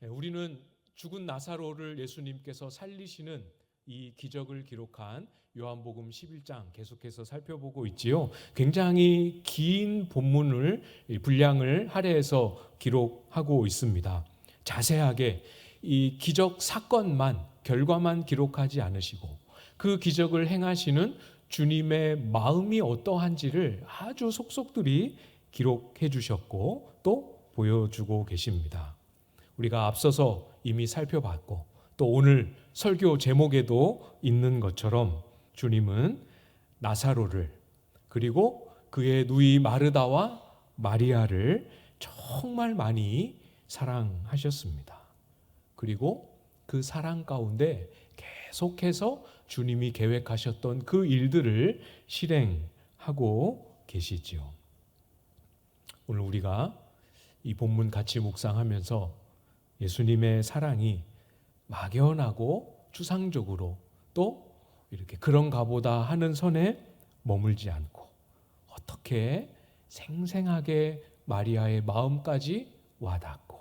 우리는 죽은 나사로를 예수님께서 살리시는 이 기적을 기록한 요한복음 11장 계속해서 살펴보고 있지요. 굉장히 긴 본문을 분량을 할애해서 기록하고 있습니다. 자세하게 이 기적 사건만 결과만 기록하지 않으시고 그 기적을 행하시는 주님의 마음이 어떠한지를 아주 속속들이 기록해 주셨고 또 보여주고 계십니다. 우리가 앞서서 이미 살펴봤고 또 오늘 설교 제목에도 있는 것처럼 주님은 나사로를 그리고 그의 누이 마르다와 마리아를 정말 많이 사랑하셨습니다. 그리고 그 사랑 가운데 계속해서 주님이 계획하셨던 그 일들을 실행하고 계시지요. 오늘 우리가 이 본문 같이 묵상하면서 예수님의 사랑이 막연하고 추상적으로 또 이렇게 그런가 보다 하는 선에 머물지 않고 어떻게 생생하게 마리아의 마음까지 와닿고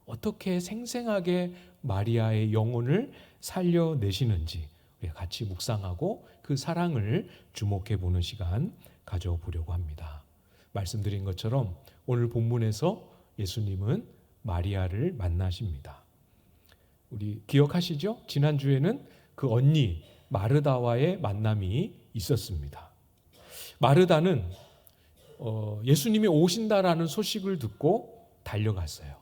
어떻게 생생하게 마리아의 영혼을 살려내시는지 우리가 같이 묵상하고 그 사랑을 주목해 보는 시간 가져보려고 합니다. 말씀드린 것처럼 오늘 본문에서 예수님은 마리아를 만나십니다. 우리 기억하시죠? 지난주에는 그 언니 마르다와의 만남이 있었습니다. 마르다는 예수님이 오신다라는 소식을 듣고 달려갔어요.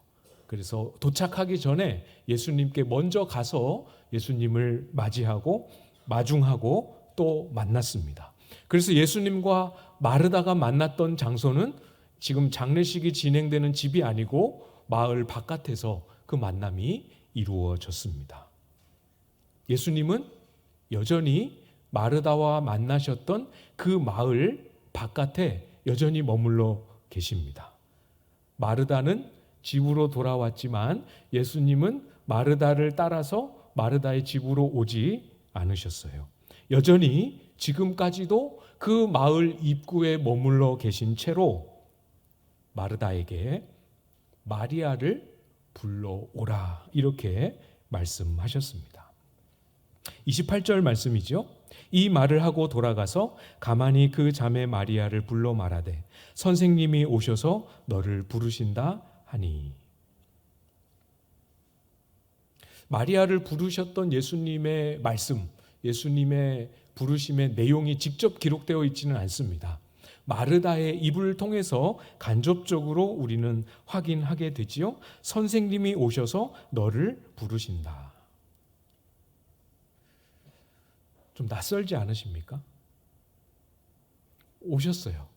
그래서 도착하기 전에 예수님께 먼저 가서 예수님을 맞이하고 마중하고 또 만났습니다. 그래서 예수님과 마르다가 만났던 장소는 지금 장례식이 진행되는 집이 아니고 마을 바깥에서 그 만남이 이루어졌습니다. 예수님은 여전히 마르다와 만나셨던 그 마을 바깥에 여전히 머물러 계십니다. 마르다는 집으로 돌아왔지만 예수님은 마르다를 따라서 마르다의 집으로 오지 않으셨어요. 여전히 지금까지도 그 마을 입구에 머물러 계신 채로 마르다에게 마리아를 불러오라 이렇게 말씀하셨습니다. 28절 말씀이죠. 이 말을 하고 돌아가서 가만히 그 자매 마리아를 불러 말하되 선생님이 오셔서 너를 부르신다 하니. 마리아를 부르셨던 예수님의 말씀, 예수님의 부르심의 내용이 직접 기록되어 있지는 않습니다. 마르다의 입을 통해서 간접적으로 우리는 확인하게 되지요. 선생님이 오셔서 너를 부르신다. 좀 낯설지 않으십니까? 오셨어요.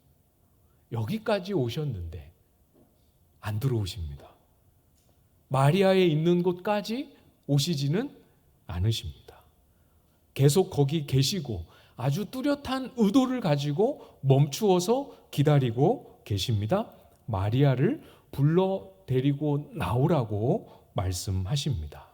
여기까지 오셨는데 안 들어오십니다. 마리아의 있는 곳까지 오시지는 않으십니다. 계속 거기 계시고 아주 뚜렷한 의도를 가지고 멈추어서 기다리고 계십니다. 마리아를 불러 데리고 나오라고 말씀하십니다.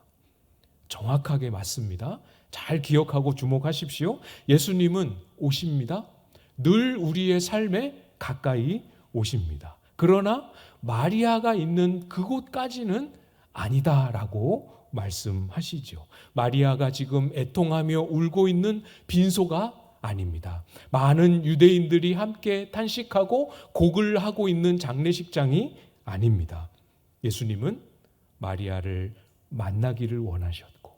정확하게 맞습니다. 잘 기억하고 주목하십시오. 예수님은 오십니다. 늘 우리의 삶에 가까이 오십니다. 그러나 마리아가 있는 그곳까지는 아니다라고 말씀하시죠. 마리아가 지금 애통하며 울고 있는 빈소가 아닙니다. 많은 유대인들이 함께 탄식하고 곡을 하고 있는 장례식장이 아닙니다. 예수님은 마리아를 만나기를 원하셨고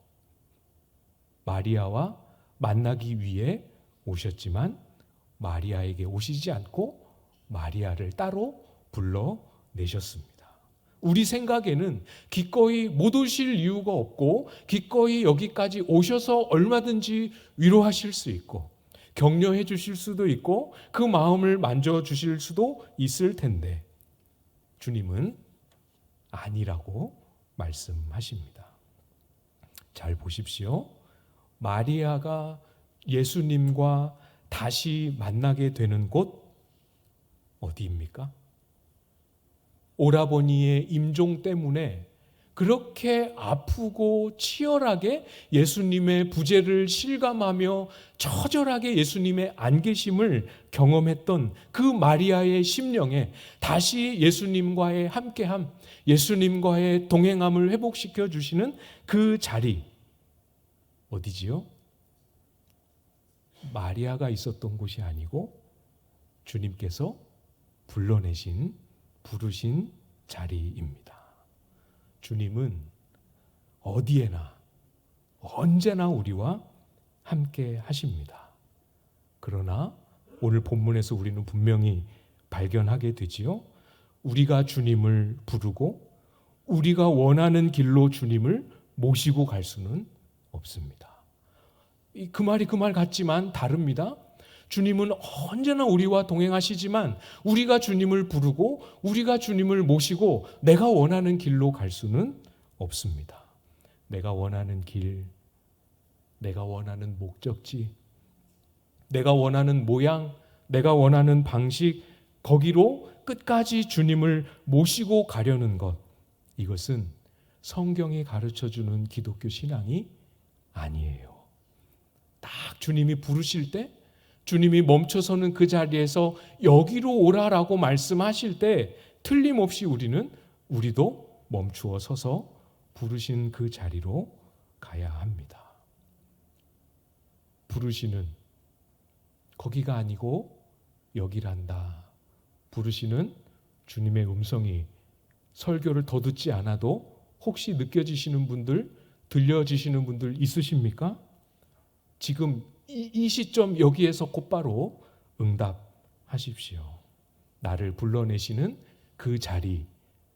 마리아와 만나기 위해 오셨지만 마리아에게 오시지 않고 마리아를 따로 불러내셨습니다. 우리 생각에는 기꺼이 못 오실 이유가 없고 기꺼이 여기까지 오셔서 얼마든지 위로하실 수 있고 격려해 주실 수도 있고 그 마음을 만져주실 수도 있을 텐데 주님은 아니라고 말씀하십니다. 잘 보십시오. 마리아가 예수님과 다시 만나게 되는 곳 어디입니까? 오라버니의 임종 때문에 그렇게 아프고 치열하게 예수님의 부재를 실감하며 처절하게 예수님의 안 계심을 경험했던 그 마리아의 심령에 다시 예수님과의 함께함, 예수님과의 동행함을 회복시켜 주시는 그 자리, 어디지요? 마리아가 있었던 곳이 아니고 주님께서 부르신 자리입니다. 주님은 어디에나 언제나 우리와 함께 하십니다. 그러나 오늘 본문에서 우리는 분명히 발견하게 되지요. 우리가 주님을 부르고 우리가 원하는 길로 주님을 모시고 갈 수는 없습니다. 그 말이 그 말 같지만 다릅니다. 주님은 언제나 우리와 동행하시지만 우리가 주님을 부르고 우리가 주님을 모시고 내가 원하는 길로 갈 수는 없습니다. 내가 원하는 길, 내가 원하는 목적지, 내가 원하는 모양, 내가 원하는 방식, 거기로 끝까지 주님을 모시고 가려는 것, 이것은 성경이 가르쳐주는 기독교 신앙이 아니에요. 딱 주님이 부르실 때, 주님이 멈춰서는 그 자리에서 여기로 오라라고 말씀하실 때 틀림없이 우리도 멈추어 서서 부르신 그 자리로 가야 합니다. 부르시는 거기가 아니고 여기란다. 부르시는 주님의 음성이 설교를 더 듣지 않아도 혹시 느껴지시는 분들, 들려지시는 분들 있으십니까? 지금 이 시점 여기에서 곧바로 응답하십시오. 나를 불러내시는 그 자리,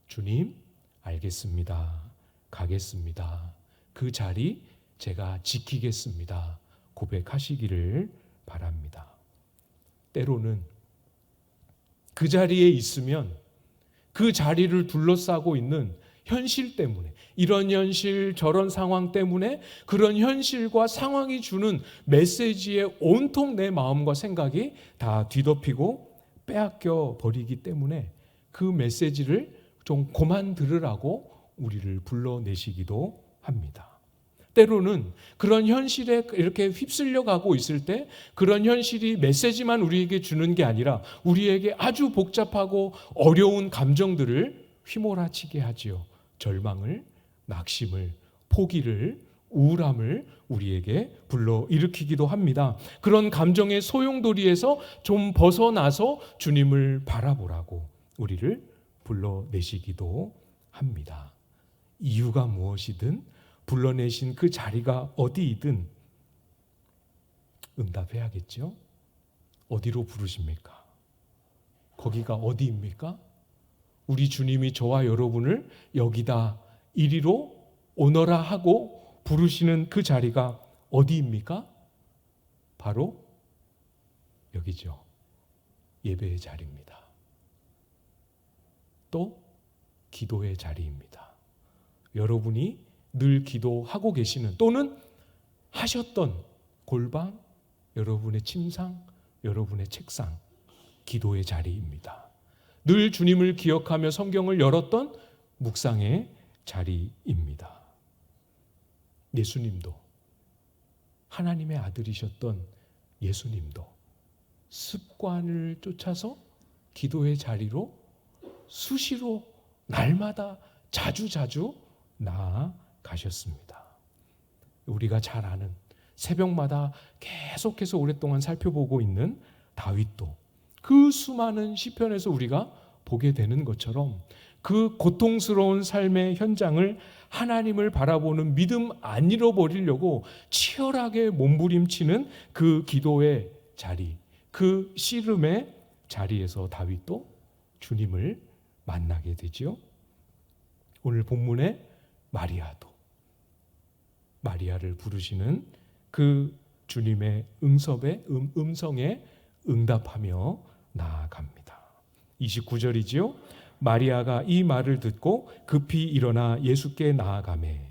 주님 알겠습니다. 가겠습니다. 그 자리 제가 지키겠습니다. 고백하시기를 바랍니다. 때로는 그 자리에 있으면 그 자리를 둘러싸고 있는 현실 때문에, 이런 현실 저런 상황 때문에 그런 현실과 상황이 주는 메시지에 온통 내 마음과 생각이 다 뒤덮이고 빼앗겨 버리기 때문에 그 메시지를 좀 그만 들으라고 우리를 불러내시기도 합니다. 때로는 그런 현실에 이렇게 휩쓸려 가고 있을 때 그런 현실이 메시지만 우리에게 주는 게 아니라 우리에게 아주 복잡하고 어려운 감정들을 휘몰아치게 하지요. 절망을, 낙심을, 포기를, 우울함을 우리에게 불러일으키기도 합니다. 그런 감정의 소용돌이에서 좀 벗어나서 주님을 바라보라고 우리를 불러내시기도 합니다. 이유가 무엇이든 불러내신 그 자리가 어디이든 응답해야겠죠? 어디로 부르십니까? 거기가 어디입니까? 우리 주님이 저와 여러분을 여기다 이리로 오너라 하고 부르시는 그 자리가 어디입니까? 바로 여기죠. 예배의 자리입니다. 또 기도의 자리입니다. 여러분이 늘 기도하고 계시는 또는 하셨던 골방, 여러분의 침상, 여러분의 책상, 기도의 자리입니다. 늘 주님을 기억하며 성경을 열었던 묵상의 자리입니다. 예수님도, 하나님의 아들이셨던 예수님도 습관을 쫓아서 기도의 자리로 수시로 날마다 자주 나아가셨습니다. 우리가 잘 아는 새벽마다 계속해서 오랫동안 살펴보고 있는 다윗도 그 수많은 시편에서 우리가 보게 되는 것처럼 그 고통스러운 삶의 현장을 하나님을 바라보는 믿음 안 잃어버리려고 치열하게 몸부림치는 그 기도의 자리, 그 씨름의 자리에서 다윗도 주님을 만나게 되지요. 오늘 본문의 마리아도 마리아를 부르시는 그 주님의 음성에 응답하며 나아갑니다. 29절이지요. 마리아가 이 말을 듣고 급히 일어나 예수께 나아가매.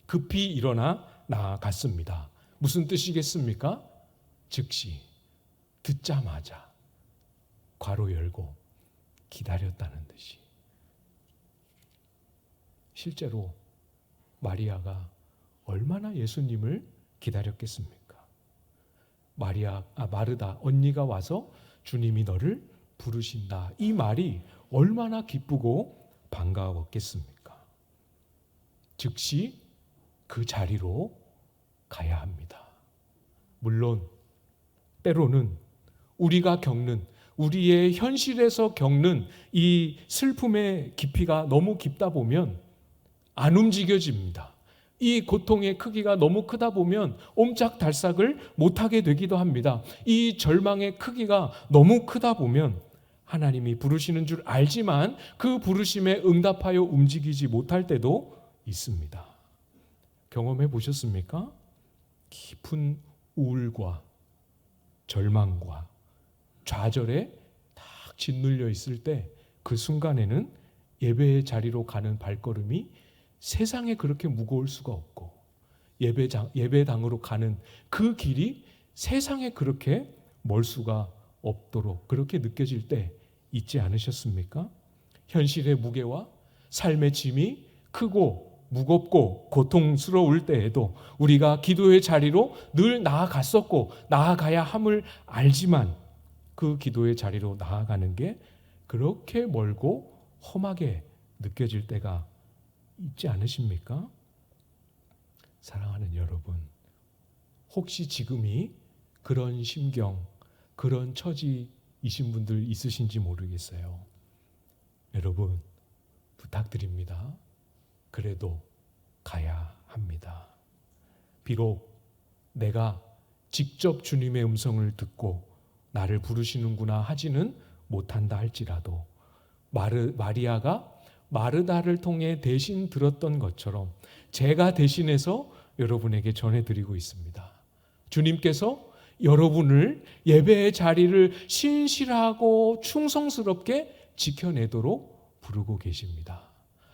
급히 일어나 나아갔습니다. 무슨 뜻이겠습니까? 즉시 듣자마자 괄호 열고 기다렸다는 뜻이. 실제로 마리아가 얼마나 예수님을 기다렸겠습니까? 마르다, 언니가 와서 주님이 너를 부르신다. 이 말이 얼마나 기쁘고 반가웠겠습니까? 즉시 그 자리로 가야 합니다. 물론 때로는 우리가 겪는, 우리의 현실에서 겪는 이 슬픔의 깊이가 너무 깊다 보면 안 움직여집니다. 이 고통의 크기가 너무 크다 보면 옴짝달싹을 못하게 되기도 합니다. 이 절망의 크기가 너무 크다 보면 하나님이 부르시는 줄 알지만 그 부르심에 응답하여 움직이지 못할 때도 있습니다. 경험해 보셨습니까? 깊은 우울과 절망과 좌절에 딱 짓눌려 있을 때 그 순간에는 예배의 자리로 가는 발걸음이 세상에 그렇게 무거울 수가 없고 예배당으로 가는 그 길이 세상에 그렇게 멀 수가 없도록 그렇게 느껴질 때 있지 않으셨습니까? 현실의 무게와 삶의 짐이 크고 무겁고 고통스러울 때에도 우리가 기도의 자리로 늘 나아갔었고 나아가야 함을 알지만 그 기도의 자리로 나아가는 게 그렇게 멀고 험하게 느껴질 때가 있지 않으십니까? 사랑하는 여러분, 혹시 지금이 그런 심경, 그런 처지이신 분들 있으신지 모르겠어요. 여러분, 부탁드립니다. 그래도 가야 합니다. 비록 내가 직접 주님의 음성을 듣고 나를 부르시는구나 하지는 못한다 할지라도 마리아가 마르다를 통해 대신 들었던 것처럼 제가 대신해서 여러분에게 전해드리고 있습니다. 주님께서 여러분을 예배의 자리를 신실하고 충성스럽게 지켜내도록 부르고 계십니다.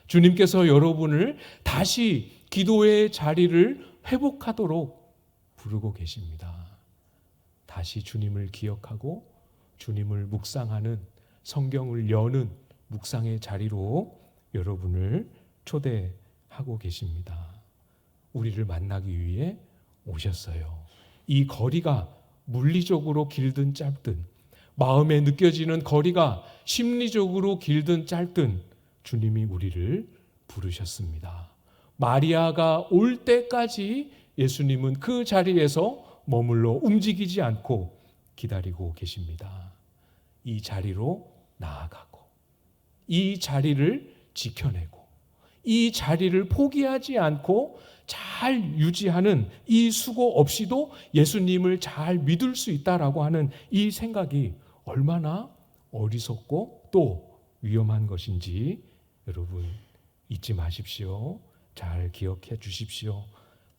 주님께서 여러분을 다시 기도의 자리를 회복하도록 부르고 계십니다. 다시 주님을 기억하고 주님을 묵상하는, 성경을 여는 묵상의 자리로 여러분을 초대하고 계십니다. 우리를 만나기 위해 오셨어요. 이 거리가 물리적으로 길든 짧든, 마음에 느껴지는 거리가 심리적으로 길든 짧든 주님이 우리를 부르셨습니다. 마리아가 올 때까지 예수님은 그 자리에서 머물러 움직이지 않고 기다리고 계십니다. 이 자리로 나아가고 이 자리를 지켜내고 이 자리를 포기하지 않고 잘 유지하는 이 수고 없이도 예수님을 잘 믿을 수 있다라고 하는 이 생각이 얼마나 어리석고 또 위험한 것인지 여러분 잊지 마십시오. 잘 기억해 주십시오.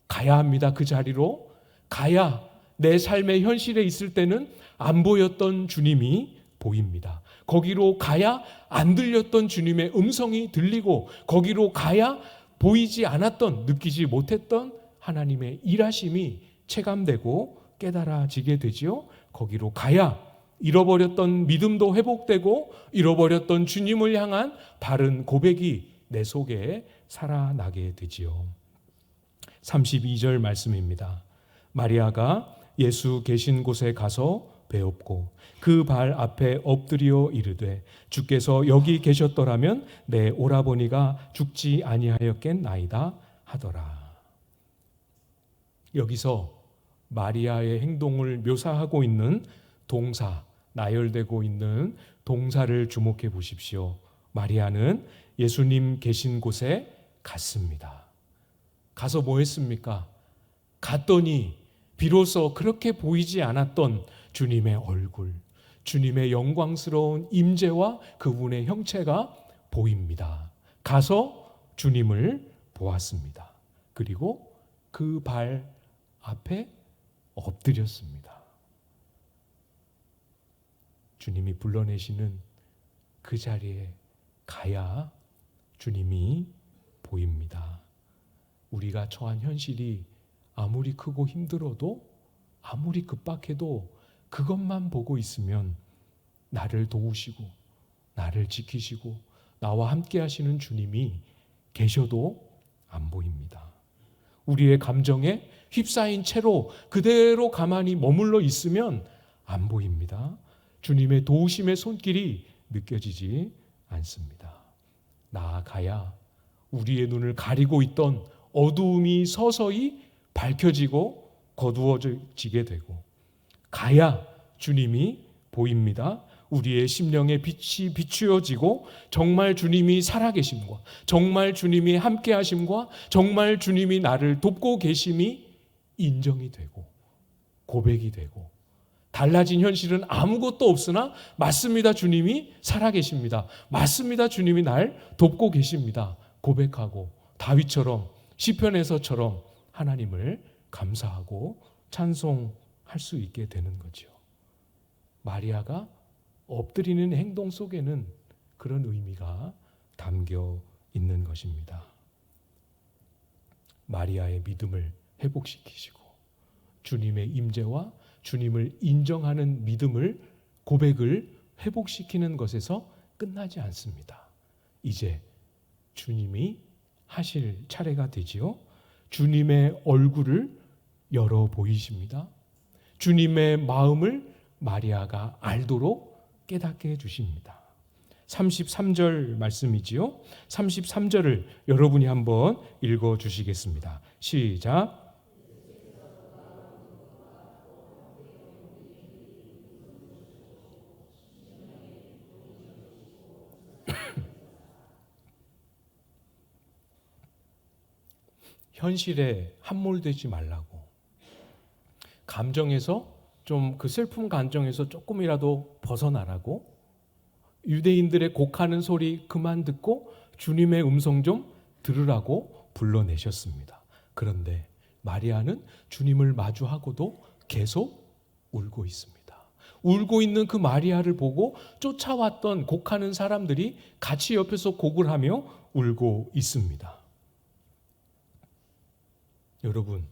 가야 합니다. 그 자리로 가야 내 삶의 현실에 있을 때는 안 보였던 주님이 보입니다. 거기로 가야 안 들렸던 주님의 음성이 들리고 거기로 가야 보이지 않았던, 느끼지 못했던 하나님의 일하심이 체감되고 깨달아지게 되지요. 거기로 가야 잃어버렸던 믿음도 회복되고 잃어버렸던 주님을 향한 바른 고백이 내 속에 살아나게 되지요. 32절 말씀입니다. 마리아가 예수 계신 곳에 가서 배웠고 그 발 앞에 엎드려 이르되 주께서 여기 계셨더라면 내 오라버니가 죽지 아니하였겠나이다 하더라. 여기서 마리아의 행동을 묘사하고 있는 동사, 나열되고 있는 동사를 주목해 보십시오. 마리아는 예수님 계신 곳에 갔습니다. 가서 뭐 했습니까? 갔더니 비로소 그렇게 보이지 않았던 주님의 얼굴, 주님의 영광스러운 임재와 그분의 형체가 보입니다. 가서 주님을 보았습니다. 그리고 그 발 앞에 엎드렸습니다. 주님이 불러내시는 그 자리에 가야 주님이 보입니다. 우리가 처한 현실이 아무리 크고 힘들어도 아무리 급박해도 그것만 보고 있으면 나를 도우시고 나를 지키시고 나와 함께 하시는 주님이 계셔도 안 보입니다. 우리의 감정에 휩싸인 채로 그대로 가만히 머물러 있으면 안 보입니다. 주님의 도우심의 손길이 느껴지지 않습니다. 나아가야 우리의 눈을 가리고 있던 어두움이 서서히 밝혀지고 거두어지게 되고, 가야 주님이 보입니다. 우리의 심령의 빛이 비추어지고 정말 주님이 살아계심과 정말 주님이 함께하심과 정말 주님이 나를 돕고 계심이 인정이 되고 고백이 되고, 달라진 현실은 아무것도 없으나 맞습니다, 주님이 살아계십니다. 맞습니다, 주님이 날 돕고 계십니다. 고백하고 다윗처럼 시편에서처럼 하나님을 감사하고 찬송할 수 있게 되는 거죠. 마리아가 엎드리는 행동 속에는 그런 의미가 담겨 있는 것입니다. 마리아의 믿음을 회복시키시고 주님의 임재와 주님을 인정하는 믿음을, 고백을 회복시키는 것에서 끝나지 않습니다. 이제 주님이 하실 차례가 되지요. 주님의 얼굴을 열어 보이십니다. 주님의 마음을 마리아가 알도록 깨닫게 해주십니다. 33절 말씀이지요. 33절을 여러분이 한번 읽어주시겠습니다. 시작. 현실에 함몰되지 말라고, 감정에서 좀 그 슬픈 감정에서 조금이라도 벗어나라고, 유대인들의 곡하는 소리 그만 듣고 주님의 음성 좀 들으라고 불러내셨습니다. 그런데 마리아는 주님을 마주하고도 계속 울고 있습니다. 울고 있는 그 마리아를 보고 쫓아왔던 곡하는 사람들이 같이 옆에서 곡을 하며 울고 있습니다. 여러분,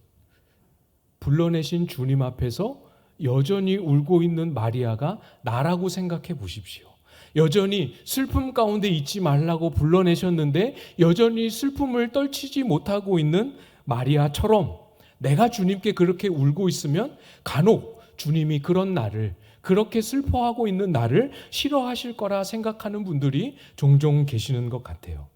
불러내신 주님 앞에서 여전히 울고 있는 마리아가 나라고 생각해 보십시오. 여전히 슬픔 가운데 있지 말라고 불러내셨는데 여전히 슬픔을 떨치지 못하고 있는 마리아처럼 내가 주님께 그렇게 울고 있으면 간혹 주님이 그런 나를, 그렇게 슬퍼하고 있는 나를 싫어하실 거라 생각하는 분들이 종종 계시는 것 같아요.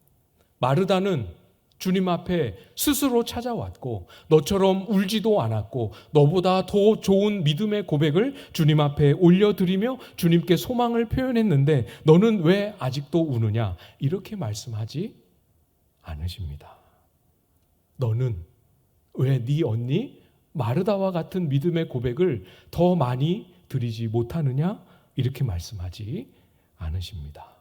마르다는 주님 앞에 스스로 찾아왔고 너처럼 울지도 않았고 너보다 더 좋은 믿음의 고백을 주님 앞에 올려드리며 주님께 소망을 표현했는데 너는 왜 아직도 우느냐? 이렇게 말씀하지 않으십니다. 너는 왜 네 언니 마르다와 같은 믿음의 고백을 더 많이 드리지 못하느냐? 이렇게 말씀하지 않으십니다.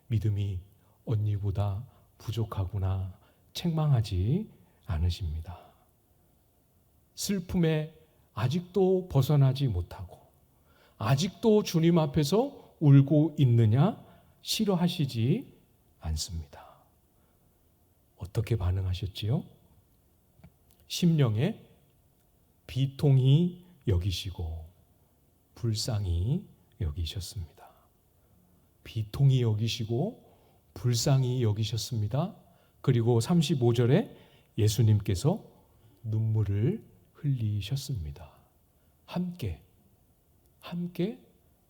믿음이 언니보다 부족하구나 책망하지 않으십니다. 슬픔에 아직도 벗어나지 못하고 아직도 주님 앞에서 울고 있느냐 싫어하시지 않습니다. 어떻게 반응하셨지요? 심령에 비통히 여기시고 불쌍히 여기셨습니다. 비통히 여기시고 불쌍히 여기셨습니다. 그리고 35절에 예수님께서 눈물을 흘리셨습니다. 함께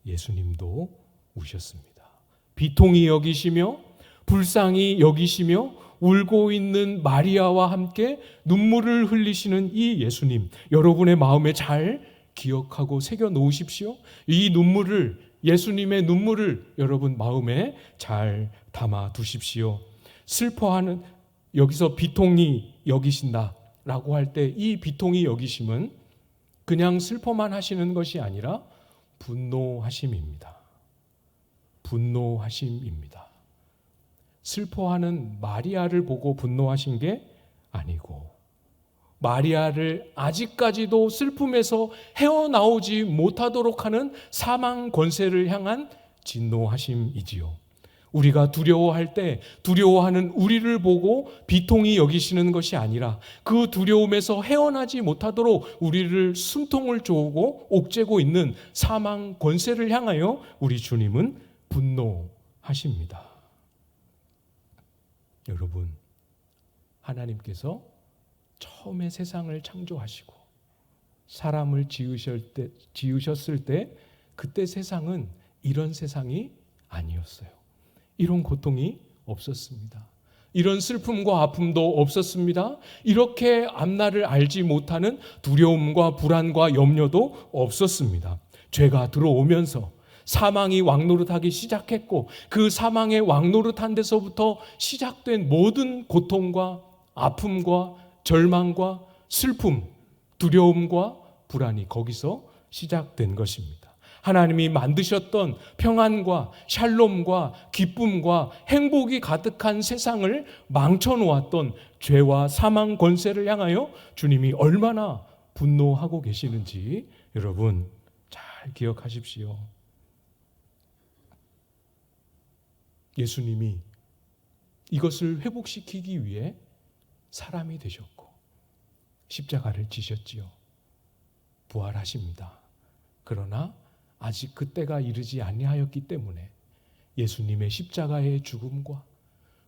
예수님도 우셨습니다. 비통히 여기시며 불쌍히 여기시며 울고 있는 마리아와 함께 눈물을 흘리시는 이 예수님, 여러분의 마음에 잘 기억하고 새겨 놓으십시오. 이 눈물을, 예수님의 눈물을 여러분 마음에 잘 담아 두십시오. 슬퍼하는, 여기서 비통히 여기신다라고 할 때 이 비통히 여기심은 그냥 슬퍼만 하시는 것이 아니라 분노하심입니다. 분노하심입니다. 슬퍼하는 마리아를 보고 분노하신 게 아니고 마리아를 아직까지도 슬픔에서 헤어나오지 못하도록 하는 사망 권세를 향한 진노하심이지요. 우리가 두려워할 때 두려워하는 우리를 보고 비통히 여기시는 것이 아니라 그 두려움에서 헤어나지 못하도록 우리를 숨통을 조우고 옥죄고 있는 사망 권세를 향하여 우리 주님은 분노하십니다. 여러분, 하나님께서 처음에 세상을 창조하시고 사람을 지으셨을 때 그때 세상은 이런 세상이 아니었어요. 이런 고통이 없었습니다. 이런 슬픔과 아픔도 없었습니다. 이렇게 앞날을 알지 못하는 두려움과 불안과 염려도 없었습니다. 죄가 들어오면서 사망이 왕노릇하기 시작했고 그 사망의 왕노릇한 데서부터 시작된 모든 고통과 아픔과 절망과 슬픔, 두려움과 불안이 거기서 시작된 것입니다. 하나님이 만드셨던 평안과 샬롬과 기쁨과 행복이 가득한 세상을 망쳐놓았던 죄와 사망 권세를 향하여 주님이 얼마나 분노하고 계시는지 여러분 잘 기억하십시오. 예수님이 이것을 회복시키기 위해 사람이 되셨고 십자가를 지셨지요. 부활하십니다. 그러나 아직 그때가 이르지 아니하였기 때문에 예수님의 십자가의 죽음과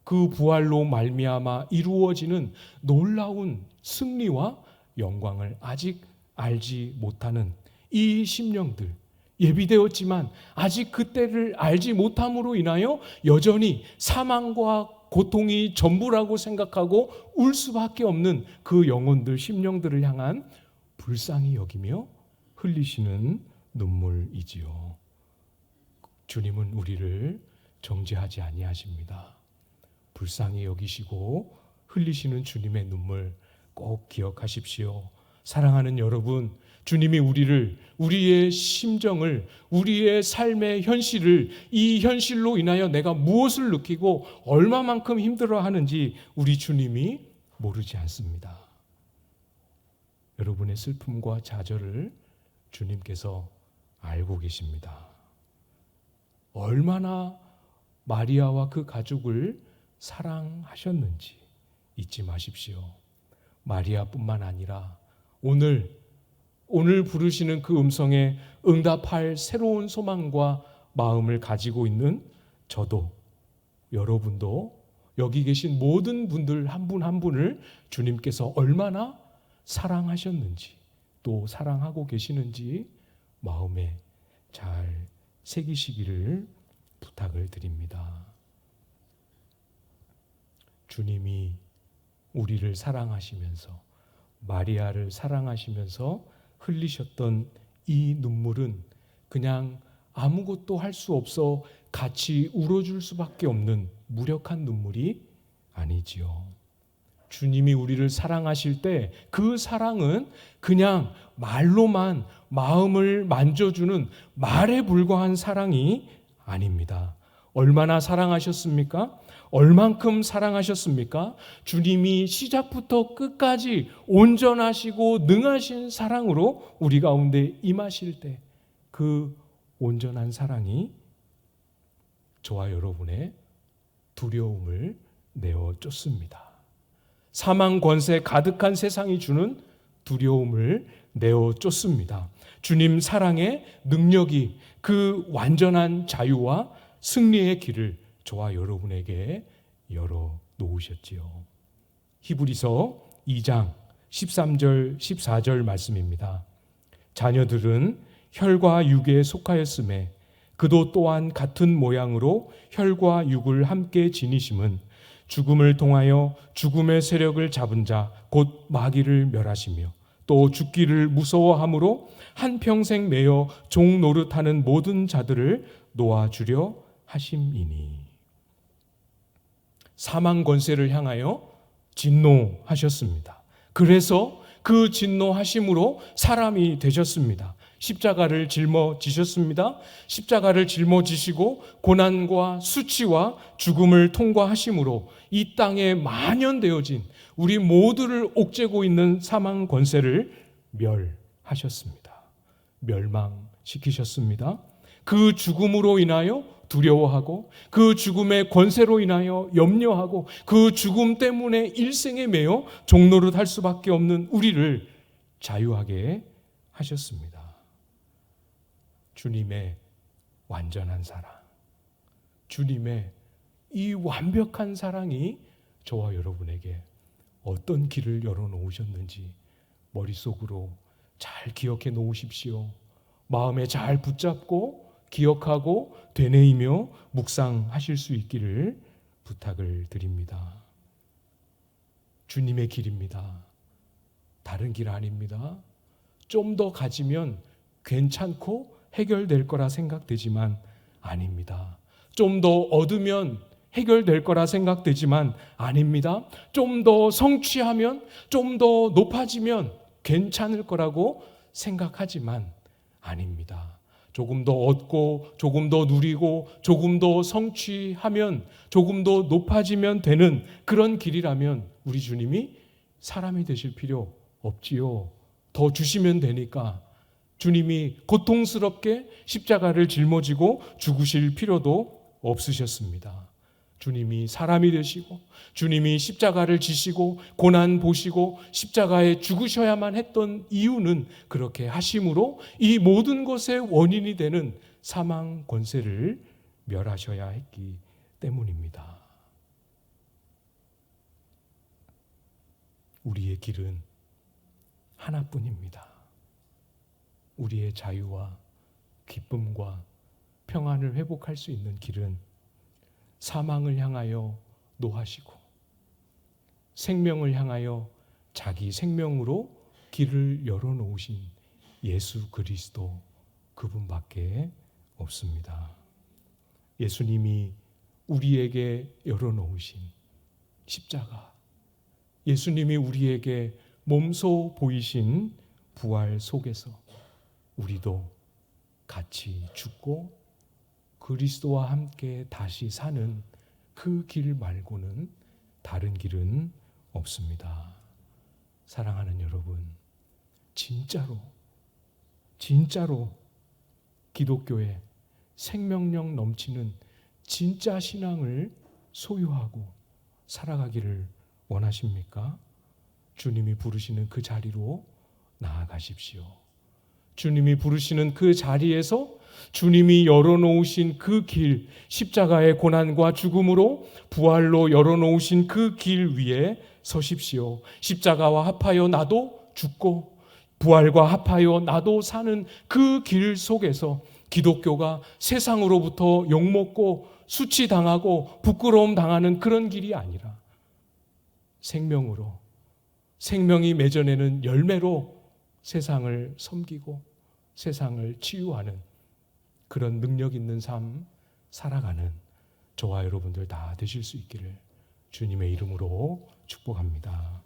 그 부활로 말미암아 이루어지는 놀라운 승리와 영광을 아직 알지 못하는 이 심령들, 예비되었지만 아직 그때를 알지 못함으로 인하여 여전히 사망과 고통이 전부라고 생각하고 울 수밖에 없는 그 영혼들, 심령들을 향한 불쌍히 여기며 흘리시는 눈물이지요. 주님은 우리를 정죄하지 아니하십니다. 불쌍히 여기시고 흘리시는 주님의 눈물 꼭 기억하십시오. 사랑하는 여러분, 주님이 우리의 심정을, 우리의 삶의 현실을, 이 현실로 인하여 내가 무엇을 느끼고 얼마만큼 힘들어하는지 우리 주님이 모르지 않습니다. 여러분의 슬픔과 좌절을 주님께서 알고 계십니다. 얼마나 마리아와 그 가족을 사랑하셨는지 잊지 마십시오. 마리아뿐만 아니라 오늘 부르시는 그 음성에 응답할 새로운 소망과 마음을 가지고 있는 저도, 여러분도, 여기 계신 모든 분들 한 분 한 분을 주님께서 얼마나 사랑하셨는지, 또 사랑하고 계시는지 마음에 잘 새기시기를 부탁을 드립니다. 주님이 우리를 사랑하시면서, 마리아를 사랑하시면서 흘리셨던 이 눈물은 그냥 아무것도 할 수 없어 같이 울어줄 수밖에 없는 무력한 눈물이 아니지요. 주님이 우리를 사랑하실 때 그 사랑은 그냥 말로만 마음을 만져주는 말에 불과한 사랑이 아닙니다. 얼마나 사랑하셨습니까? 얼만큼 사랑하셨습니까? 주님이 시작부터 끝까지 온전하시고 능하신 사랑으로 우리 가운데 임하실 때 그 온전한 사랑이 저와 여러분의 두려움을 내어쫓습니다. 사망 권세 가득한 세상이 주는 두려움을 내어쫓습니다. 주님 사랑의 능력이 그 완전한 자유와 승리의 길을 저와 여러분에게 열어 놓으셨지요. 히브리서 2장 13절 14절 말씀입니다. 자녀들은 혈과 육에 속하였음에 그도 또한 같은 모양으로 혈과 육을 함께 지니심은 죽음을 통하여 죽음의 세력을 잡은 자 곧 마귀를 멸하시며 또 죽기를 무서워함으로 한평생 매여 종 노릇하는 모든 자들을 놓아주려 하심이니. 사망 권세를 향하여 진노하셨습니다. 그래서 그 진노하심으로 사람이 되셨습니다. 십자가를 짊어지셨습니다. 십자가를 짊어지시고 고난과 수치와 죽음을 통과하심으로 이 땅에 만연되어진 우리 모두를 옥죄고 있는 사망 권세를 멸하셨습니다. 멸망시키셨습니다. 그 죽음으로 인하여 두려워하고 그 죽음의 권세로 인하여 염려하고 그 죽음 때문에 일생에 매여 종노릇 할 수밖에 없는 우리를 자유하게 하셨습니다. 주님의 완전한 사랑, 주님의 이 완벽한 사랑이 저와 여러분에게 어떤 길을 열어놓으셨는지 머릿속으로 잘 기억해 놓으십시오. 마음에 잘 붙잡고 기억하고 되뇌이며 묵상하실 수 있기를 부탁을 드립니다. 주님의 길입니다. 다른 길 아닙니다. 좀 더 가지면 괜찮고 해결될 거라 생각되지만 아닙니다. 좀 더 얻으면 해결될 거라 생각되지만 아닙니다. 좀 더 성취하면, 좀 더 높아지면 괜찮을 거라고 생각하지만 아닙니다. 조금 더 얻고, 조금 더 누리고, 조금 더 성취하면, 조금 더 높아지면 되는 그런 길이라면 우리 주님이 사람이 되실 필요 없지요. 더 주시면 되니까 주님이 고통스럽게 십자가를 짊어지고 죽으실 필요도 없으셨습니다. 주님이 사람이 되시고 주님이 십자가를 지시고 고난 보시고 십자가에 죽으셔야만 했던 이유는 그렇게 하심으로 이 모든 것의 원인이 되는 사망 권세를 멸하셔야 했기 때문입니다. 우리의 길은 하나뿐입니다. 우리의 자유와 기쁨과 평안을 회복할 수 있는 길은 사망을 향하여 노하시고 생명을 향하여 자기 생명으로 길을 열어놓으신 예수 그리스도 그분밖에 없습니다. 예수님이 우리에게 열어놓으신 십자가, 예수님이 우리에게 몸소 보이신 부활 속에서 우리도 같이 죽고 그리스도와 함께 다시 사는 그 길 말고는 다른 길은 없습니다. 사랑하는 여러분, 진짜로 기독교의 생명력 넘치는 진짜 신앙을 소유하고 살아가기를 원하십니까? 주님이 부르시는 그 자리로 나아가십시오. 주님이 부르시는 그 자리에서 주님이 열어놓으신 그 길, 십자가의 고난과 죽음으로 부활로 열어놓으신 그 길 위에 서십시오. 십자가와 합하여 나도 죽고 부활과 합하여 나도 사는 그 길 속에서 기독교가 세상으로부터 욕먹고 수치당하고 부끄러움 당하는 그런 길이 아니라 생명으로, 생명이 맺어내는 열매로 세상을 섬기고 세상을 치유하는 그런 능력 있는 삶 살아가는 저와 여러분들 다 되실 수 있기를 주님의 이름으로 축복합니다.